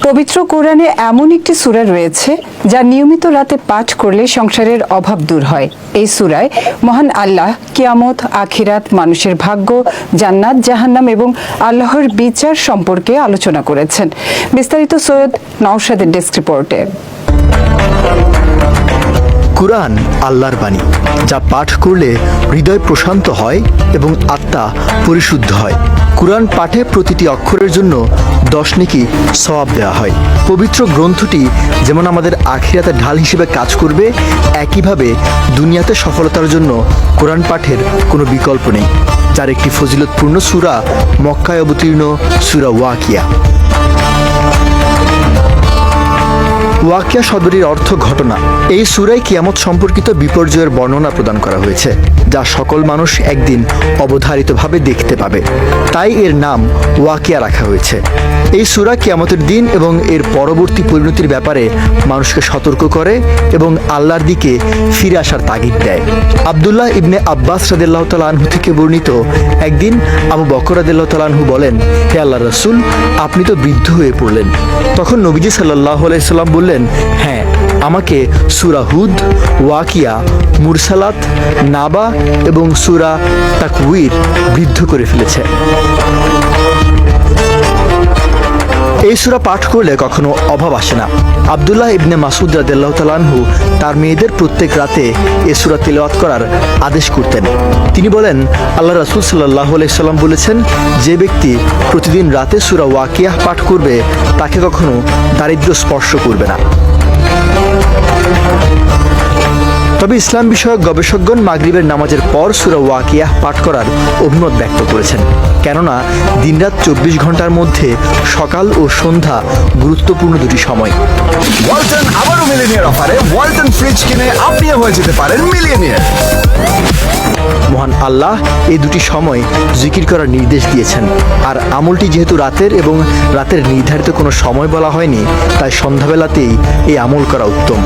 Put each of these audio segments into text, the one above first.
পবিত্র কোরআনে এমন একটি সূরা রয়েছে যা নিয়মিত রাতে পাঠ করলে সংসারের অভাব দূর হয়। এই সূরায় মহান আল্লাহ কিয়ামত, আখিরাত, মানুষের ভাগ্য, জান্নাত, জাহান্নাম এবং আল্লাহর বিচার সম্পর্কে আলোচনা করেছেন। বিস্তারিত সৈয়দ নওশাদের ডেস্ক রিপোর্টে। কুরআন আল্লাহর বাণী, যা পাঠ করলে হৃদয় প্রশান্ত হয় এবং আত্মা পরিশুদ্ধ হয়। কুরআন পাঠে প্রতিটি অক্ষরের জন্য 10 নেকি সওয়াব দেওয়া হয়। পবিত্র গ্রন্থটি যেমন আমাদের আখিরাতের ঢাল হিসেবে কাজ করবে, একইভাবে দুনিয়াতে সফলতার জন্য কুরআন পাঠের কোনো বিকল্প নেই, যার একটি ফজিলতপূর্ণ সূরা মক্কায় অবতীর্ণ সূরা ওয়াকিয়া। ওয়াকিয়া শব্দটির অর্থ ঘটনা। এই সূরায় কিয়ামত সম্পর্কিত বিপর্যয়ের বর্ণনা প্রদান করা হয়েছে, যা সকল মানুষ একদিন অবধারিতভাবে দেখতে পাবে। তাই এর নাম ওয়াকিয়া রাখা হয়েছে। এই সূরা কিয়ামতের দিন এবং এর পরবর্তী পরিণতির ব্যাপারে মানুষকে সতর্ক করে এবং আল্লাহর দিকে ফিরে আসার তাগিদ দেয়। আব্দুল্লাহ ইবনে আব্বাস রাদিয়াল্লাহু তাআলা আনহু থেকে বর্ণিত, একদিন আবু বকর রাদিয়াল্লাহু তাআলা আনহু বলেন, হে আল্লাহর রাসূল, আপনি তো বৃদ্ধ হয়ে পড়লেন। তখন নবীজি সাল্লাল্লাহু আলাইহি সাল্লাম বললেন, হ্যাঁ, আমাকে সূরা হুদ, ওয়াকিয়া, মুরসালাত, নাবা এবং সূরা তাকওয়ির বৃদ্ধ করে ফেলেছে। এই সূরা পাঠ করলে কখনো অভাব আসে না। আব্দুল্লাহ ইবনে মাসউদ রাদিয়াল্লাহু তাআলা আনহু তার মেয়েদের প্রত্যেক রাতে এই সূরা তিলাওয়াত করার আদেশ করতেন। তিনি বলেন, আল্লাহ রাসূল সাল্লাল্লাহু আলাইহি সাল্লাম বলেছেন, যে ব্যক্তি প্রতিদিন রাতে সূরা ওয়াকিয়া পাঠ করবে, তাকে কখনো দারিদ্র্য স্পর্শ করবে না। তবে ইসলাম বিষয়ক গবেষকগণ মাগরিবের নামাজের পর সূরা ওয়াকিয়া পাঠ করার অভিমত ব্যক্ত করেছেন, কেননা দিনরাত 24 ঘন্টার মধ্যে সকাল ও সন্ধ্যা গুরুত্বপূর্ণ দুটি সময়। ওয়ালটন আবারও মিলিয়নিয়ার অফারে ওয়ালটন ফ্রিজ কিনে আপনিও হয়ে যেতে পারেন মিলিয়নিয়ার। মহান আল্লাহ এই দুটি সময় জিকির করার নির্দেশ দিয়েছেন, আর আমলটি যেহেতু রাতের এবং রাতের নির্ধারিত কোনো সময় বলা হয়নি, তাই সন্ধ্যাবেলাতেই এই আমল করা উত্তম।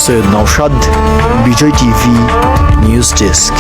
সৈয়দ নওশাদ, বিজয় টিভি নিউজ ডেস্ক।